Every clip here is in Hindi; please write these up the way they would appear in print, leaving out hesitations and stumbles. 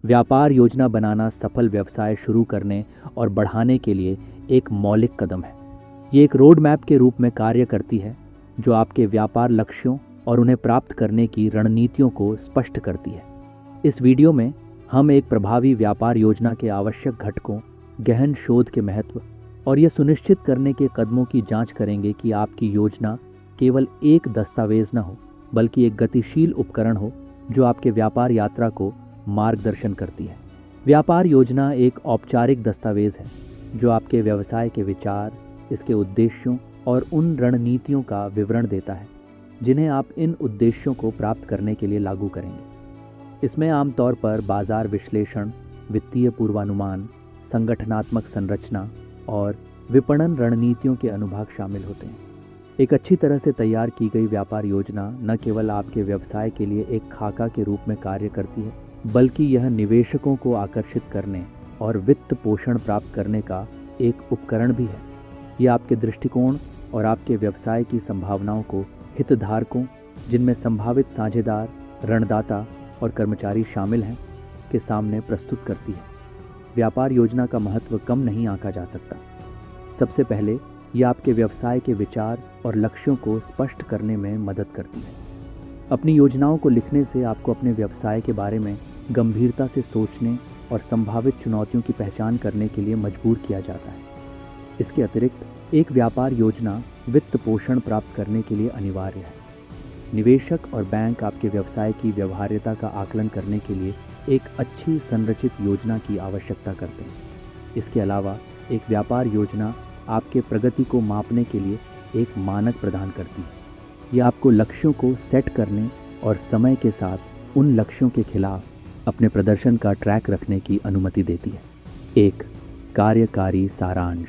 व्यापार योजना बनाना सफल व्यवसाय शुरू करने और बढ़ाने के लिए एक मौलिक कदम है। ये एक रोड मैप के रूप में कार्य करती है जो आपके व्यापार लक्ष्यों और उन्हें प्राप्त करने की रणनीतियों को स्पष्ट करती है। इस वीडियो में हम एक प्रभावी व्यापार योजना के आवश्यक घटकों, गहन शोध के महत्व और यह सुनिश्चित करने के कदमों की जांच करेंगे कि आपकी योजना केवल एक दस्तावेज न हो, बल्कि एक गतिशील उपकरण हो जो आपके व्यापार यात्रा को मार्गदर्शन करती है। व्यापार योजना एक औपचारिक दस्तावेज है जो आपके व्यवसाय के विचार, इसके उद्देश्यों और उन रणनीतियों का विवरण देता है जिन्हें आप इन उद्देश्यों को प्राप्त करने के लिए लागू करेंगे। इसमें आमतौर पर बाजार विश्लेषण, वित्तीय पूर्वानुमान, संगठनात्मक संरचना और विपणन रणनीतियों के अनुभाग शामिल होते हैं। एक अच्छी तरह से तैयार की गई व्यापार योजना न केवल आपके व्यवसाय के लिए एक खाका के रूप में कार्य करती है, बल्कि यह निवेशकों को आकर्षित करने और वित्त पोषण प्राप्त करने का एक उपकरण भी है। यह आपके दृष्टिकोण और आपके व्यवसाय की संभावनाओं को हितधारकों, जिनमें संभावित साझेदार, ऋणदाता और कर्मचारी शामिल हैं, के सामने प्रस्तुत करती है। व्यापार योजना का महत्व कम नहीं आंका जा सकता। सबसे पहले यह आपके व्यवसाय के विचार और लक्ष्यों को स्पष्ट करने में मदद करती है। अपनी योजनाओं को लिखने से आपको अपने व्यवसाय के बारे में गंभीरता से सोचने और संभावित चुनौतियों की पहचान करने के लिए मजबूर किया जाता है। इसके अतिरिक्त एक व्यापार योजना वित्त पोषण प्राप्त करने के लिए अनिवार्य है। निवेशक और बैंक आपके व्यवसाय की व्यवहार्यता का आकलन करने के लिए एक अच्छी संरचित योजना की आवश्यकता करते हैं। इसके अलावा एक व्यापार योजना आपके प्रगति को मापने के लिए एक मानक प्रदान करती है। यह आपको लक्ष्यों को सेट करने और समय के साथ उन लक्ष्यों के खिलाफ अपने प्रदर्शन का ट्रैक रखने की अनुमति देती है। एक कार्यकारी सारांश।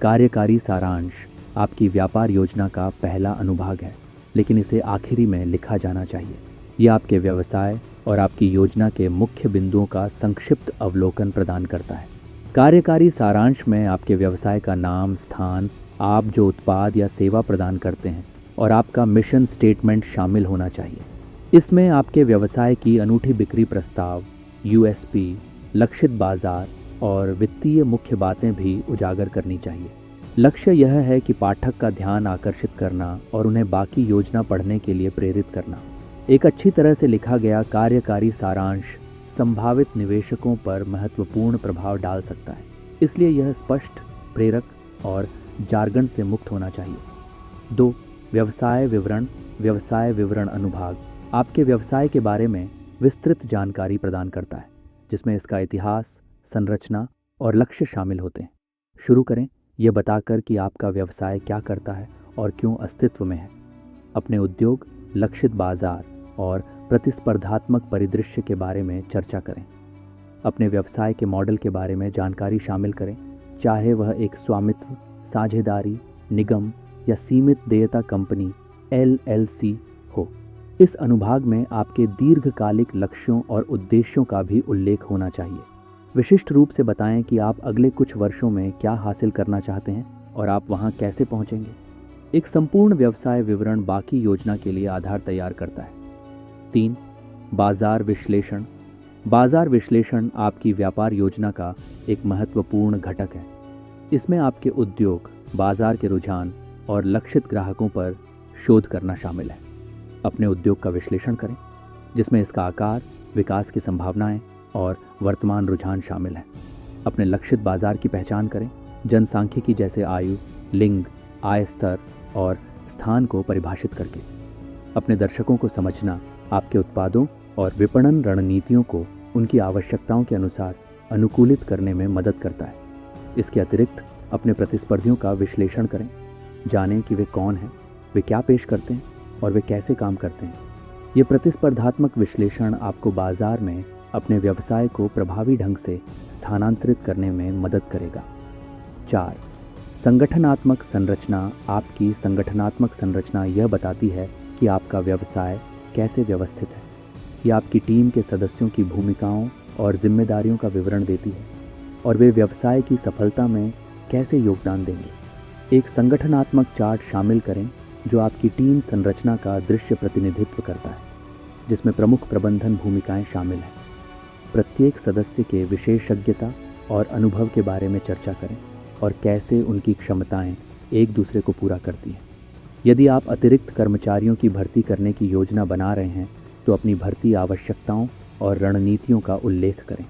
कार्यकारी सारांश आपकी व्यापार योजना का पहला अनुभाग है, लेकिन इसे आखिरी में लिखा जाना चाहिए। यह आपके व्यवसाय और आपकी योजना के मुख्य बिंदुओं का संक्षिप्त अवलोकन प्रदान करता है। कार्यकारी सारांश में आपके व्यवसाय का नाम, स्थान, आप जो उत्पाद या सेवा प्रदान करते हैं और आपका मिशन स्टेटमेंट शामिल होना चाहिए। इसमें आपके व्यवसाय की अनूठी बिक्री प्रस्ताव, यूएसपी, लक्षित बाजार और वित्तीय मुख्य बातें भी उजागर करनी चाहिए। लक्ष्य यह है कि पाठक का ध्यान आकर्षित करना और उन्हें बाकी योजना पढ़ने के लिए प्रेरित करना। एक अच्छी तरह से लिखा गया कार्यकारी सारांश संभावित निवेशकों पर महत्वपूर्ण प्रभाव डाल सकता है, इसलिए यह स्पष्ट, प्रेरक और जार्गन से मुक्त होना चाहिए। 2. व्यवसाय विवरण। व्यवसाय विवरण अनुभाग आपके व्यवसाय के बारे में विस्तृत जानकारी प्रदान करता है, जिसमें इसका इतिहास, संरचना और लक्ष्य शामिल होते हैं। शुरू करें यह बताकर कि आपका व्यवसाय क्या करता है और क्यों अस्तित्व में है। अपने उद्योग, लक्षित बाजार और प्रतिस्पर्धात्मक परिदृश्य के बारे में चर्चा करें। अपने व्यवसाय के मॉडल के बारे में जानकारी शामिल करें, चाहे वह एक स्वामित्व, साझेदारी, निगम या सीमित देयता कंपनी LLC हो। इस अनुभाग में आपके दीर्घकालिक लक्ष्यों और उद्देश्यों का भी उल्लेख होना चाहिए। विशिष्ट रूप से बताएं कि आप अगले कुछ वर्षों में क्या हासिल करना चाहते हैं और आप वहां कैसे पहुंचेंगे। एक संपूर्ण व्यवसाय विवरण बाकी योजना के लिए आधार तैयार करता है। 3. बाजार विश्लेषण। बाजार विश्लेषण आपकी व्यापार योजना का एक महत्वपूर्ण घटक है। इसमें आपके उद्योग, बाजार के रुझान और लक्षित ग्राहकों पर शोध करना शामिल है। अपने उद्योग का विश्लेषण करें, जिसमें इसका आकार, विकास की संभावनाएं और वर्तमान रुझान शामिल हैं। अपने लक्षित बाजार की पहचान करें, जनसांख्यिकी जैसे आयु, लिंग, आय स्तर और स्थान को परिभाषित करके। अपने दर्शकों को समझना आपके उत्पादों और विपणन रणनीतियों को उनकी आवश्यकताओं के अनुसार अनुकूलित करने में मदद करता है। इसके अतिरिक्त अपने प्रतिस्पर्धियों का विश्लेषण करें, जानें कि वे कौन हैं, वे क्या पेश करते हैं और वे कैसे काम करते हैं। ये प्रतिस्पर्धात्मक विश्लेषण आपको बाजार में अपने व्यवसाय को प्रभावी ढंग से स्थानांतरित करने में मदद करेगा। 4. संगठनात्मक संरचना। आपकी संगठनात्मक संरचना यह बताती है कि आपका व्यवसाय कैसे व्यवस्थित है। यह आपकी टीम के सदस्यों की भूमिकाओं और जिम्मेदारियों का विवरण देती है और वे व्यवसाय की सफलता में कैसे योगदान देंगे। एक संगठनात्मक चार्ट शामिल करें जो आपकी टीम संरचना का दृश्य प्रतिनिधित्व करता है, जिसमें प्रमुख प्रबंधन भूमिकाएं शामिल हैं। प्रत्येक सदस्य के विशेषज्ञता और अनुभव के बारे में चर्चा करें और कैसे उनकी क्षमताएं एक दूसरे को पूरा करती हैं। यदि आप अतिरिक्त कर्मचारियों की भर्ती करने की योजना बना रहे हैं तो अपनी भर्ती आवश्यकताओं और रणनीतियों का उल्लेख करें।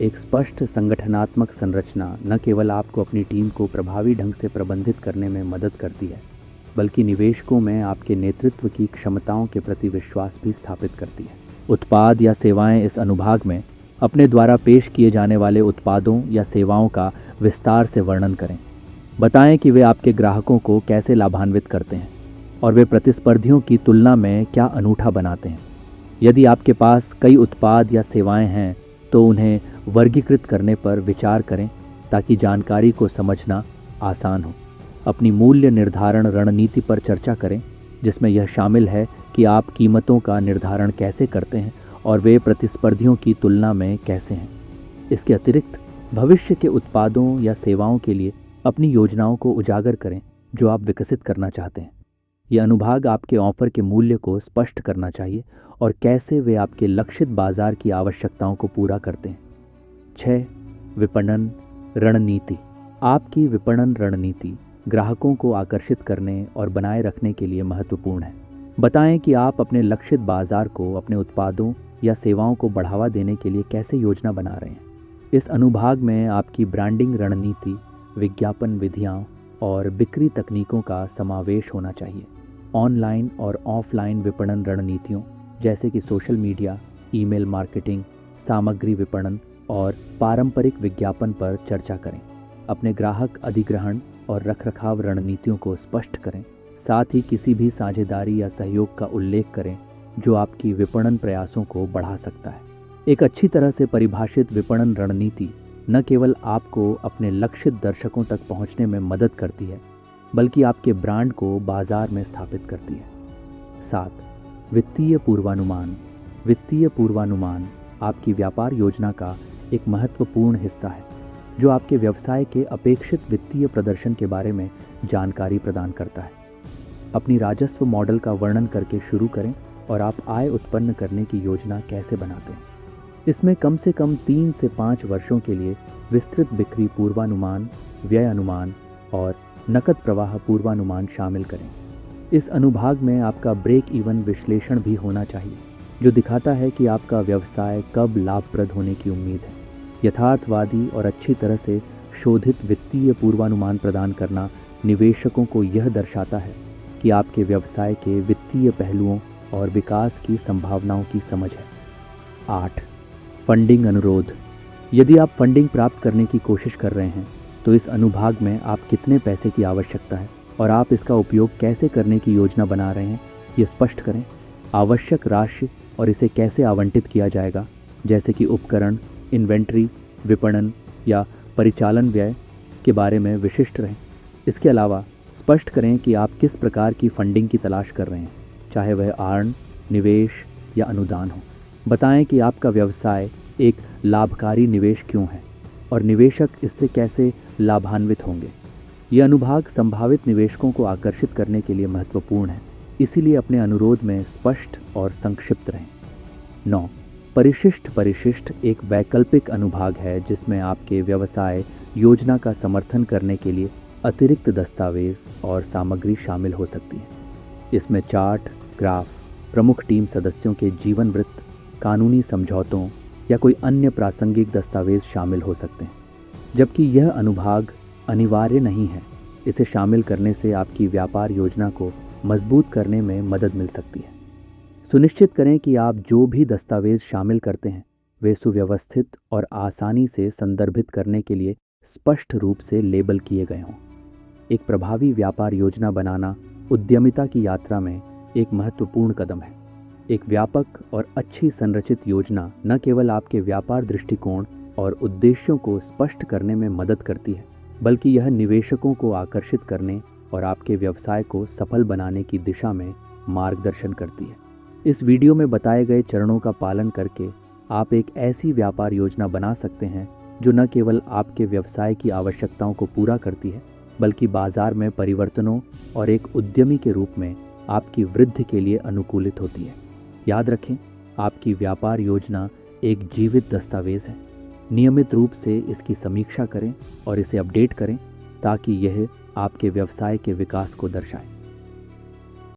एक स्पष्ट संगठनात्मक संरचना न केवल आपको अपनी टीम को प्रभावी ढंग से प्रबंधित करने में मदद करती है, बल्कि निवेशकों में आपके नेतृत्व की क्षमताओं के प्रति विश्वास भी स्थापित करती है। उत्पाद या सेवाएं। इस अनुभाग में अपने द्वारा पेश किए जाने वाले उत्पादों या सेवाओं का विस्तार से वर्णन करें। बताएं कि वे आपके ग्राहकों को कैसे लाभान्वित करते हैं और वे प्रतिस्पर्धियों की तुलना में क्या अनूठा बनाते हैं। यदि आपके पास कई उत्पाद या सेवाएं हैं तो उन्हें वर्गीकृत करने पर विचार करें ताकि जानकारी को समझना आसान हो। अपनी मूल्य निर्धारण रणनीति पर चर्चा करें, जिसमें यह शामिल है कि आप कीमतों का निर्धारण कैसे करते हैं और वे प्रतिस्पर्धियों की तुलना में कैसे हैं। इसके अतिरिक्त भविष्य के उत्पादों या सेवाओं के लिए अपनी योजनाओं को उजागर करें जो आप विकसित करना चाहते हैं। यह अनुभाग आपके ऑफर के मूल्य को स्पष्ट करना चाहिए और कैसे वे आपके लक्षित बाजार की आवश्यकताओं को पूरा करते हैं। 6. विपणन रणनीति। आपकी विपणन रणनीति ग्राहकों को आकर्षित करने और बनाए रखने के लिए महत्वपूर्ण है। बताएं कि आप अपने लक्षित बाजार को अपने उत्पादों या सेवाओं को बढ़ावा देने के लिए कैसे योजना बना रहे हैं। इस अनुभाग में आपकी ब्रांडिंग रणनीति, विज्ञापन विधियाँ और बिक्री तकनीकों का समावेश होना चाहिए। ऑनलाइन और ऑफलाइन विपणन रणनीतियों जैसे कि सोशल मीडिया, ईमेल मार्केटिंग, सामग्री विपणन और पारंपरिक विज्ञापन पर चर्चा करें। अपने ग्राहक अधिग्रहण और रखरखाव रणनीतियों को स्पष्ट करें। साथ ही किसी भी साझेदारी या सहयोग का उल्लेख करें जो आपकी विपणन प्रयासों को बढ़ा सकता है। एक अच्छी तरह से परिभाषित विपणन रणनीति न केवल आपको अपने लक्षित दर्शकों तक पहुंचने में मदद करती है, बल्कि आपके ब्रांड को बाजार में स्थापित करती है। 7. वित्तीय पूर्वानुमान। वित्तीय पूर्वानुमान आपकी व्यापार योजना का एक महत्वपूर्ण हिस्सा है जो आपके व्यवसाय के अपेक्षित वित्तीय प्रदर्शन के बारे में जानकारी प्रदान करता है। अपनी राजस्व मॉडल का वर्णन करके शुरू करें और आप आय उत्पन्न करने की योजना कैसे बनाते हैं। इसमें कम से कम 3 से 5 वर्षों के लिए विस्तृत बिक्री पूर्वानुमान, व्यय अनुमान और नकद प्रवाह पूर्वानुमान शामिल करें। इस अनुभाग में आपका ब्रेक इवन विश्लेषण भी होना चाहिए जो दिखाता है कि आपका व्यवसाय कब लाभप्रद होने की उम्मीद है। यथार्थवादी और अच्छी तरह से शोधित वित्तीय पूर्वानुमान प्रदान करना निवेशकों को यह दर्शाता है कि आपके व्यवसाय के वित्तीय पहलुओं और विकास की संभावनाओं की समझ है। 8. फंडिंग अनुरोध। यदि आप फंडिंग प्राप्त करने की कोशिश कर रहे हैं तो इस अनुभाग में आप कितने पैसे की आवश्यकता है और आप इसका उपयोग कैसे करने की योजना बना रहे हैं, ये स्पष्ट करें। आवश्यक राशि और इसे कैसे आवंटित किया जाएगा, जैसे कि उपकरण, इन्वेंट्री, विपणन या परिचालन व्यय के बारे में विशिष्ट रहें। इसके अलावा स्पष्ट करें कि आप किस प्रकार की फंडिंग की तलाश कर रहे हैं, चाहे वह आर्न, निवेश या अनुदान हो। बताएं कि आपका व्यवसाय एक लाभकारी निवेश क्यों है और निवेशक इससे कैसे लाभान्वित होंगे। यह अनुभाग संभावित निवेशकों को आकर्षित करने के लिए महत्वपूर्ण है, इसीलिए अपने अनुरोध में स्पष्ट और संक्षिप्त रहें। 9. परिशिष्ट एक वैकल्पिक अनुभाग है जिसमें आपके व्यवसाय योजना का समर्थन करने के लिए अतिरिक्त दस्तावेज और सामग्री शामिल हो सकती है। इसमें चार्ट, ग्राफ, प्रमुख टीम सदस्यों के जीवन वृत्त, कानूनी समझौतों या कोई अन्य प्रासंगिक दस्तावेज शामिल हो सकते हैं। जबकि यह अनुभाग अनिवार्य नहीं है, इसे शामिल करने से आपकी व्यापार योजना को मजबूत करने में मदद मिल सकती है। सुनिश्चित करें कि आप जो भी दस्तावेज शामिल करते हैं वे सुव्यवस्थित और आसानी से संदर्भित करने के लिए स्पष्ट रूप से लेबल किए गए हों। एक प्रभावी व्यापार योजना बनाना उद्यमिता की यात्रा में एक महत्वपूर्ण कदम है। एक व्यापक और अच्छी संरचित योजना न केवल आपके व्यापार दृष्टिकोण और उद्देश्यों को स्पष्ट करने में मदद करती है, बल्कि यह निवेशकों को आकर्षित करने और आपके व्यवसाय को सफल बनाने की दिशा में मार्गदर्शन करती है। इस वीडियो में बताए गए चरणों का पालन करके आप एक ऐसी व्यापार योजना बना सकते हैं जो न केवल आपके व्यवसाय की आवश्यकताओं को पूरा करती है, बल्कि बाजार में परिवर्तनों और एक उद्यमी के रूप में आपकी वृद्धि के लिए अनुकूलित होती है। याद रखें, आपकी व्यापार योजना एक जीवित दस्तावेज है। नियमित रूप से इसकी समीक्षा करें और इसे अपडेट करें ताकि यह आपके व्यवसाय के विकास को दर्शाए।